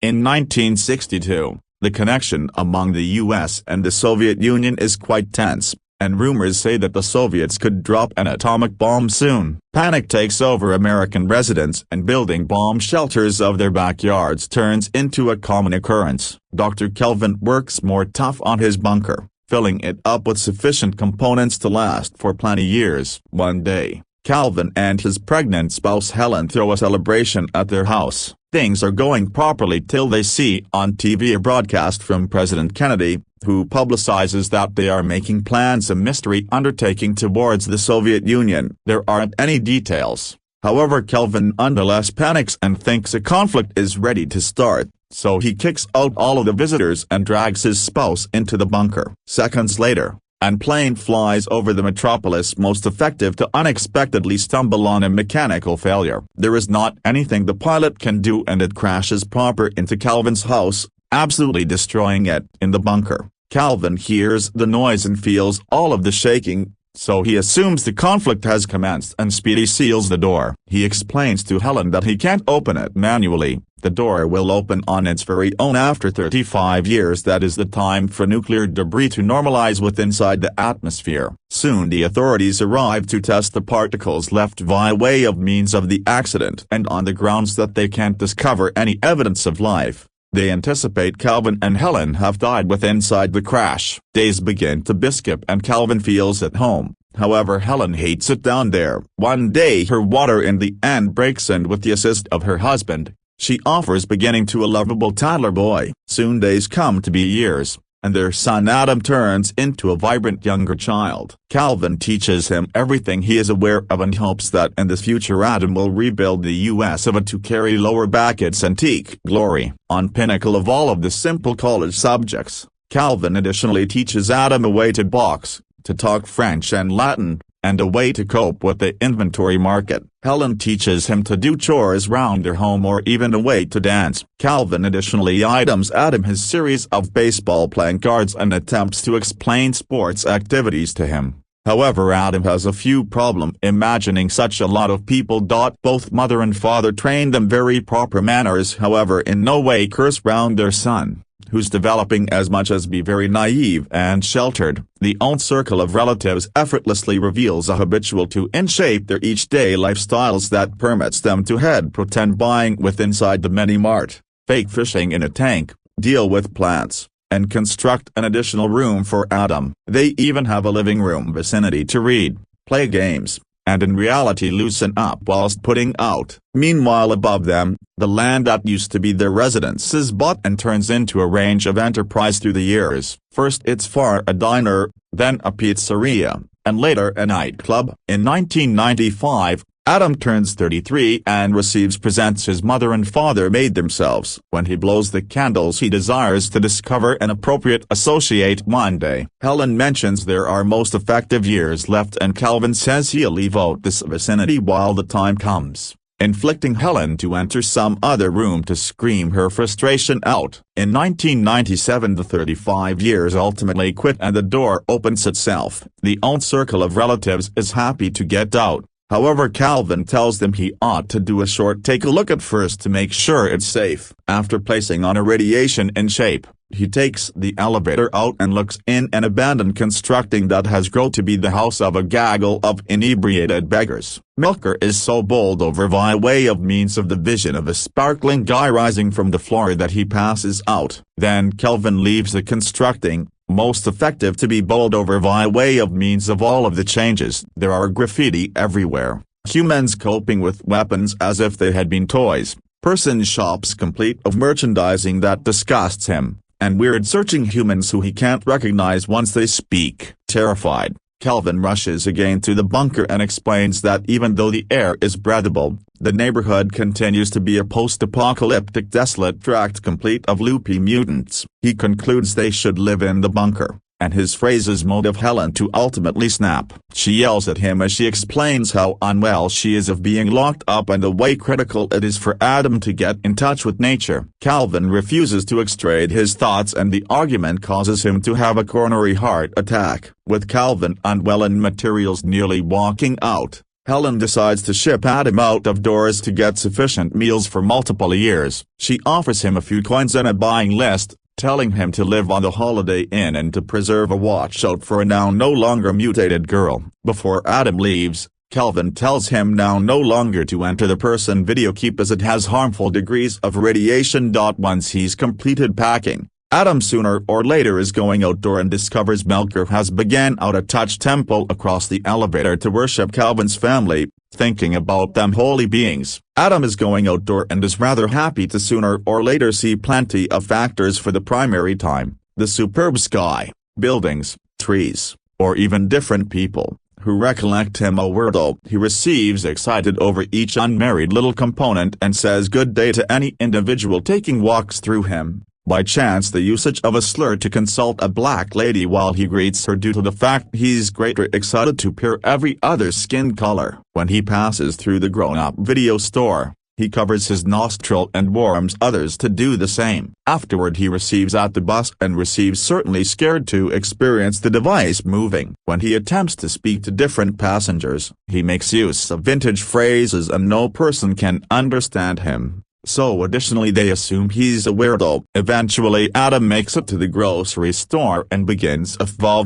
In 1962, the connection among the US and the Soviet Union is quite tense, and rumors say that the Soviets could drop an atomic bomb soon. Panic takes over American residents, and building bomb shelters of their backyards turns into a common occurrence. Dr. Kelvin works more tough on his bunker, filling it up with sufficient components to last for plenty years. One day, Calvin and his pregnant spouse Helen throw a celebration at their house. Things are going properly till they see on TV a broadcast from President Kennedy, who publicizes that they are making plans a mystery undertaking towards the Soviet Union. There aren't any details. However, Kelvin nonetheless panics and thinks a conflict is ready to start, so he kicks out all of the visitors and drags his spouse into the bunker. Seconds later, an plane flies over the metropolis, most effective to unexpectedly stumble on a mechanical failure. There is not anything the pilot can do, and it crashes proper into Calvin's house, absolutely destroying it. In the bunker, Calvin hears the noise and feels all of the shaking, so he assumes the conflict has commenced and speedily seals the door. He explains to Helen that he can't open it manually. The door will open on its very own after 35 years. That is the time for nuclear debris to normalize with inside the atmosphere. Soon the authorities arrive to test the particles left by way of means of the accident, and on the grounds that they can't discover any evidence of life, they anticipate Calvin and Helen have died with inside the crash. Days begin to skip and Calvin feels at home. However, Helen hates it down there. One day her water in the end breaks, and with the assist of her husband, she offers beginning to a lovable toddler boy. Soon days come to be years, and their son Adam turns into a vibrant younger child. Calvin teaches him everything he is aware of and hopes that in the future Adam will rebuild the US of A to carry lower back its antique glory. On pinnacle of all of the simple college subjects, Calvin additionally teaches Adam a way to box, to talk French and Latin, and a way to cope with the inventory market. Helen teaches him to do chores round their home or even a way to dance. Calvin additionally items Adam his series of baseball playing cards and attempts to explain sports activities to him. However, Adam has a few problems imagining such a lot of people. Both mother and father train them very proper manners, however in no way curse round their son, who's developing as much as be very naive and sheltered. The own circle of relatives effortlessly reveals a habitual to in-shape their each-day lifestyles that permits them to head pretend buying with inside the mini-mart, fake fishing in a tank, deal with plants, and construct an additional room for Adam. They even have a living room vicinity to read, play games, and in reality loosen up whilst putting out. Meanwhile above them, the land that used to be their residence is bought and turns into a range of enterprise through the years. First it's a diner, then a pizzeria, and later a nightclub. In 1995, Adam turns 33 and presents his mother and father made themselves. When he blows the candles he desires to discover an appropriate associate Monday. Helen mentions there are most effective years left and Calvin says he'll leave out this vicinity while the time comes, inflicting Helen to enter some other room to scream her frustration out. In 1997 the 35 years ultimately quit and the door opens itself. The own circle of relatives is happy to get out. However, Calvin tells them he ought to do a short take a look at first to make sure it's safe. After placing on a radiation in shape, he takes the elevator out and looks in an abandoned constructing that has grown to be the house of a gaggle of inebriated beggars. Milker is so bowled over by way of means of the vision of a sparkling guy rising from the floor that he passes out. Then Calvin leaves the constructing, most effective to be bowled over by way of means of all of the changes. There are graffiti everywhere, humans coping with weapons as if they had been toys, person shops complete of merchandising that disgusts him, and weird searching humans who he can't recognize once they speak. Terrified, Calvin rushes again to the bunker and explains that even though the air is breathable, the neighborhood continues to be a post-apocalyptic desolate tract complete of loopy mutants. He concludes they should live in the bunker, and his phrases motive Helen to ultimately snap. She yells at him as she explains how unwell she is of being locked up and the way critical it is for Adam to get in touch with nature. Calvin refuses to extrade his thoughts and the argument causes him to have a coronary heart attack. With Calvin unwell and materials nearly walking out, Helen decides to ship Adam out of doors to get sufficient meals for multiple years. She offers him a few coins and a buying list, telling him to live on the Holiday Inn and to preserve a watch out for a now no longer mutated girl. Before Adam leaves, Kelvin tells him now no longer to enter the person video keep as it has harmful degrees of radiation. Once he's completed packing, Adam sooner or later is going outdoor and discovers Melker has begun out a touch temple across the elevator to worship Kelvin's family, thinking about them holy beings. Adam is going outdoor and is rather happy to sooner or later see plenty of factors for the primary time, the superb sky, buildings, trees, or even different people, who recollect him a weirdo. He receives excited over each unmarried little component and says good day to any individual taking walks through him. By chance the usage of a slur to consult a black lady while he greets her due to the fact he's greater excited to peer every other skin color. When he passes through the grown-up video store, he covers his nostril and warns others to do the same. Afterward he receives at the bus and receives certainly scared to experience the device moving. When he attempts to speak to different passengers, he makes use of vintage phrases and no person can understand him. So additionally they assume he's a weirdo. Eventually Adam makes it to the grocery store and begins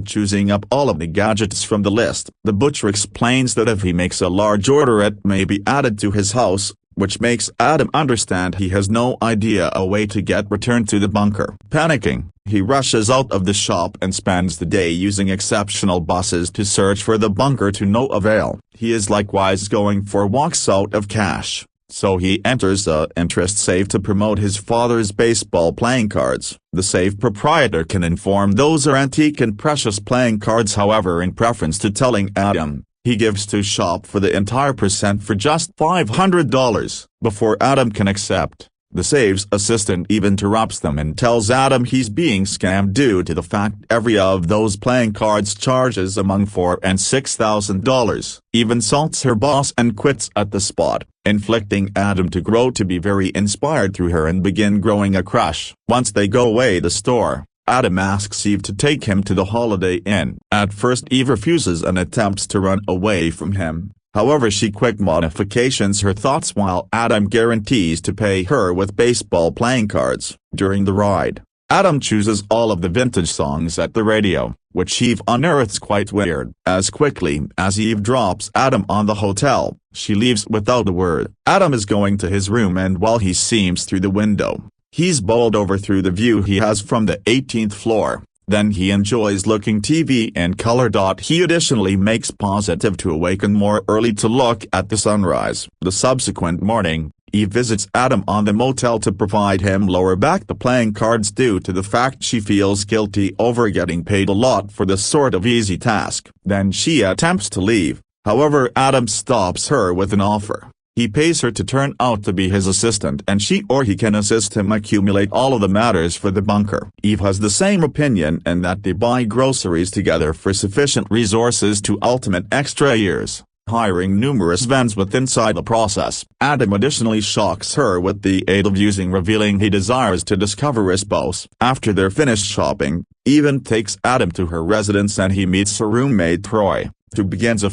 choosing up all of the gadgets from the list. The butcher explains that if he makes a large order it may be added to his house, which makes Adam understand he has no idea a way to get returned to the bunker. Panicking, he rushes out of the shop and spends the day using exceptional buses to search for the bunker to no avail. He is likewise going for walks out of cash. So he enters the interest safe to promote his father's baseball playing cards. The safe proprietor can inform those are antique and precious playing cards, however in preference to telling Adam, he gives to shop for the entire percent for just $500. Before Adam can accept, the safe's assistant even interrupts them and tells Adam he's being scammed due to the fact every of those playing cards charges among $4,000 and $6,000. Eve insults her boss and quits at the spot, inflicting Adam to grow to be very inspired through her and begin growing a crush. Once they go away the store, Adam asks Eve to take him to the Holiday Inn. At first Eve refuses and attempts to run away from him. However she quick modifications her thoughts while Adam guarantees to pay her with baseball playing cards. During the ride, Adam chooses all of the vintage songs at the radio, which Eve unearths quite weird. As quickly as Eve drops Adam on the hotel, she leaves without a word. Adam is going to his room and while he sees through the window, he's bowled over through the view he has from the 18th floor. Then he enjoys looking TV in color. He additionally makes positive to awaken more early to look at the sunrise. The subsequent morning, Eve visits Adam on the motel to provide him lower back the playing cards due to the fact she feels guilty over getting paid a lot for this sort of easy task. Then she attempts to leave, however Adam stops her with an offer. He pays her to turn out to be his assistant and she or he can assist him accumulate all of the matters for the bunker. Eve has the same opinion and that they buy groceries together for sufficient resources to ultimate extra years, hiring numerous vans with inside the process. Adam additionally shocks her with the aid of using revealing he desires to discover his boss. After they're finished shopping, Eve takes Adam to her residence and he meets her roommate Troy, who begins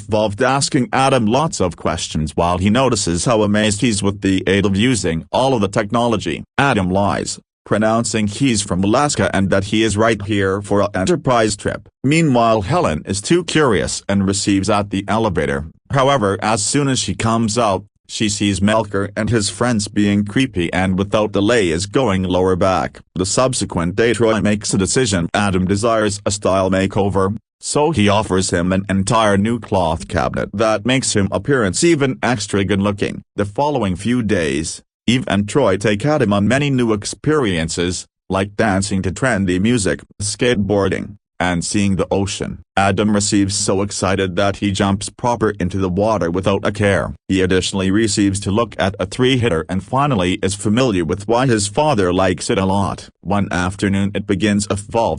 asking Adam lots of questions while he notices how amazed he's with the aid of using all of the technology. Adam lies, pronouncing he's from Alaska and that he is right here for an enterprise trip. Meanwhile Helen is too curious and receives at the elevator. However as soon as she comes out, she sees Melker and his friends being creepy and without delay is going lower back. The subsequent day Troy makes a decision. Adam desires a style makeover, so he offers him an entire new cloth cabinet that makes him appearance even extra good looking. The following few days, Eve and Troy take Adam on many new experiences, like dancing to trendy music, skateboarding, and seeing the ocean. Adam receives so excited that he jumps proper into the water without a care. He additionally receives to look at a 3-hitter and finally is familiar with why his father likes it a lot. One afternoon it begins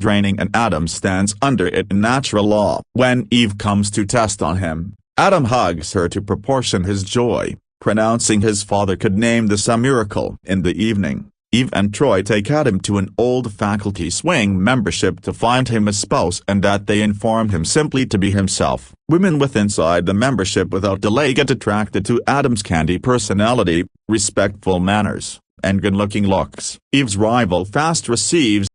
raining and Adam stands under it in natural law. When Eve comes to test on him, Adam hugs her to proportion his joy, pronouncing his father could name this a miracle. In the evening, Eve and Troy take Adam to an old faculty swing membership to find him a spouse, and that they inform him simply to be himself. Women with inside the membership without delay get attracted to Adam's candy personality, respectful manners, and good-looking looks. Eve's rival fast receives